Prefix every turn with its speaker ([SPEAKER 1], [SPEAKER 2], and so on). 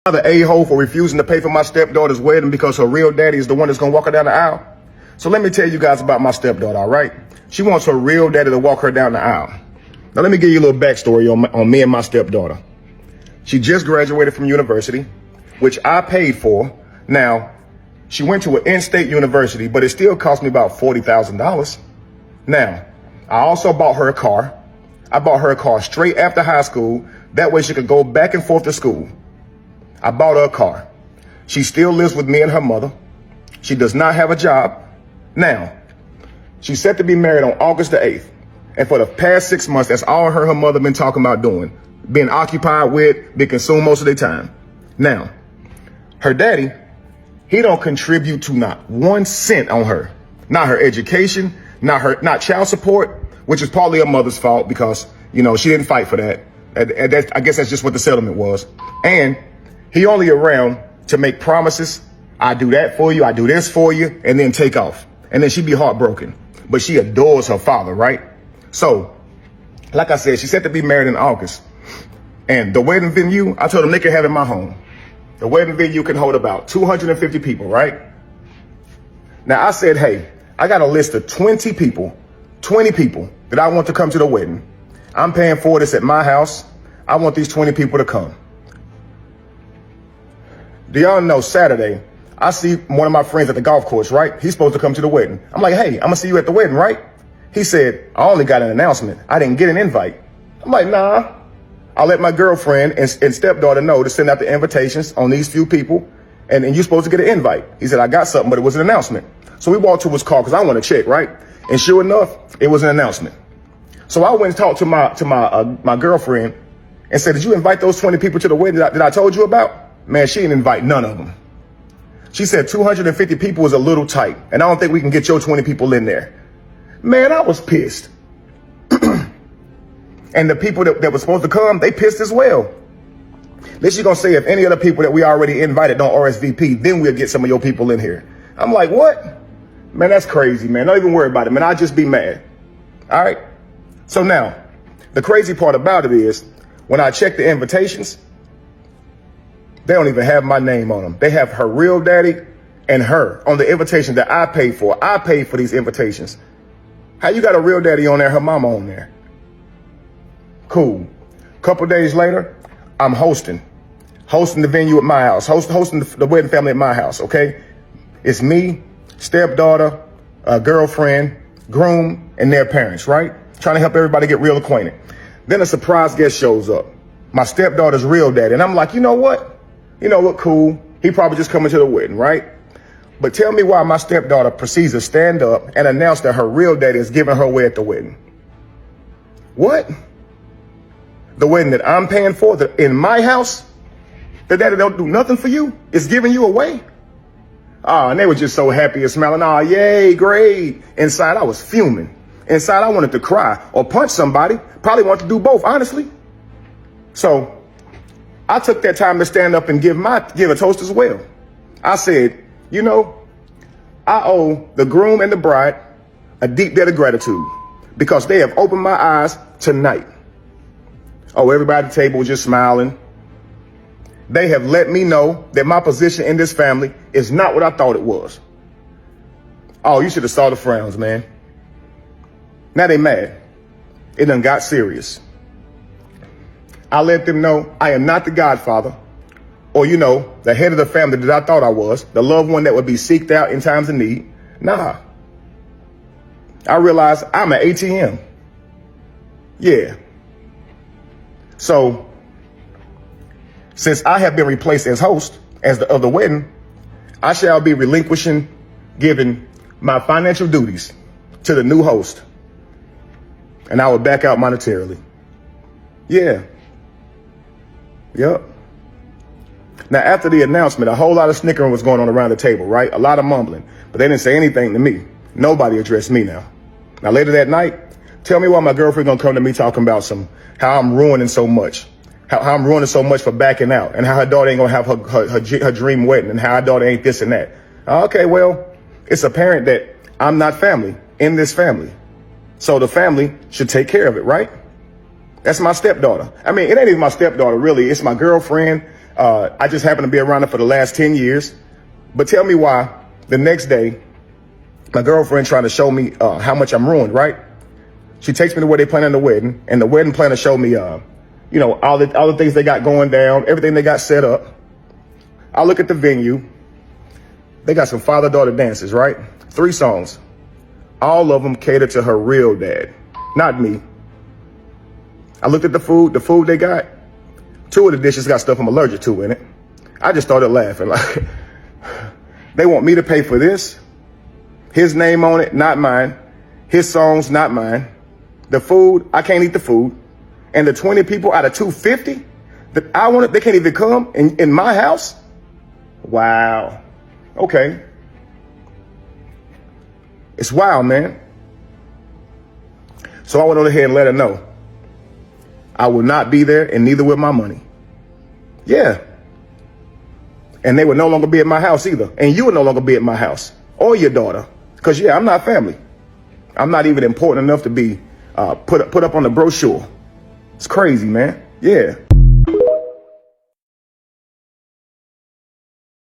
[SPEAKER 1] The a-hole for refusing to pay for my stepdaughter's wedding because her real daddy is the one that's gonna walk her down the aisle. So let me tell you guys about my stepdaughter, all right? She wants her real daddy to walk her down the aisle. Now let me give you a little backstory on me and my stepdaughter. She just graduated from university, which I paid for. Now, she went to an in-state university, but it still cost me about $40,000. Now, I also bought her a car. I bought her a car straight after high school. That way she could go back and forth to school. I bought her a car. She still lives with me and her mother. She does not have a job. Now, she's set to be married on August the 8th. And for the past 6 months, that's all her mother been talking about doing. Being occupied with, being consumed most of their time. Now, her daddy, he don't contribute to not 1 cent on her. Not her education, not child support, which is partly her mother's fault because, you know, she didn't fight for that. I guess that's just what the settlement was. And he only around to make promises. I do that for you. I do this for you, and then take off. And then she'd be heartbroken. But she adores her father, right? So, like I said, she's set to be married in August. And the wedding venue, I told them they could have it in my home. The wedding venue can hold about 250 people, right? Now I said, hey, I got a list of 20 people that I want to come to the wedding. I'm paying for this at my house. I want these 20 people to come. Do y'all know Saturday, I see one of my friends at the golf course, right? He's supposed to come to the wedding. I'm like, hey, I'm gonna see you at the wedding, right? He said, I only got an announcement. I didn't get an invite. I'm like, nah. I'll let my girlfriend and stepdaughter know to send out the invitations on these few people. And you're supposed to get an invite. He said, I got something, but it was an announcement. So we walked to his car because I want to check, right? And sure enough, it was an announcement. So I went and talked to my girlfriend and said, did you invite those 20 people to the wedding that I told you about? Man, she didn't invite none of them. She said 250 people is a little tight, and I don't think we can get your 20 people in there. Man, I was pissed. And the people that were supposed to come, they pissed as well. Then she's gonna say if any other people that we already invited don't RSVP, then we'll get some of your people in here. I'm like, what? Man, that's crazy, man. Don't even worry about it, man. I'll just be mad. All right? So now, the crazy part about it is, when I check the invitations, they don't even have my name on them. They have her real daddy and her on the invitation that I paid for. I paid for these invitations. How you got a real daddy on there, her mama on there? Cool. Couple days later, I'm hosting the venue at my house, hosting the wedding family at my house, okay? It's me, stepdaughter, girlfriend, groom, and their parents, right? Trying to help everybody get real acquainted. Then a surprise guest shows up, my stepdaughter's real daddy. And I'm like, you know what? Cool. He probably just coming to the wedding, right? But tell me why my stepdaughter proceeds to stand up and announce that her real daddy is giving her away at the wedding. What? The wedding that I'm paying for, in my house, the daddy don't do nothing for you, is giving you away? Oh, and they were just so happy and smiling. Oh, yay, great. Inside, I was fuming. Inside, I wanted to cry or punch somebody. Probably wanted to do both, honestly. So I took that time to stand up and give a toast as well. I said, you know, I owe the groom and the bride a deep debt of gratitude because they have opened my eyes tonight. Oh, everybody at the table was just smiling. They have let me know that my position in this family is not what I thought it was. Oh, you should have saw the frowns, man. Now they mad. It done got serious. I let them know I am not the godfather or, the head of the family that I thought I was, the loved one that would be seeked out in times of need. Nah. I realized I'm an ATM. Yeah. So, since I have been replaced as host of the wedding, I shall be giving my financial duties to the new host. And I will back out monetarily. Yeah. Yep. Now, after the announcement, a whole lot of snickering was going on around the table, right? A lot of mumbling, but they didn't say anything to me. Nobody addressed me now. Now, later that night, tell me why my girlfriend gonna come to me talking about how I'm ruining so much, how I'm ruining so much for backing out, and how her daughter ain't gonna have her dream wedding, and how her daughter ain't this and that. Okay, well, it's apparent that I'm not family in this family. So the family should take care of it, right? That's my stepdaughter. I mean, it ain't even my stepdaughter, really. It's my girlfriend, I just happened to be around her for the last 10 years. But tell me why the next day, my girlfriend trying to show me how much I'm ruined, right? She takes me to where they planning the wedding, and the wedding planner showed me, all the things they got going down, everything they got set up. I look at the venue. They got some father-daughter dances, right? 3 songs. All of them cater to her real dad, not me. I looked at the food they got. 2 of the dishes got stuff I'm allergic to in it. I just started laughing. Like, they want me to pay for this? His name on it, not mine. His songs, not mine. The food, I can't eat the food. And the 20 people out of 250 that I wanted, they can't even come in my house? Wow. Okay. It's wild, man. So I went on ahead and let her know I will not be there, and neither will my money. Yeah. And they would no longer be at my house either. And you would no longer be at my house or your daughter. Because, yeah, I'm not family. I'm not even important enough to be put up on the brochure. It's crazy, man. Yeah.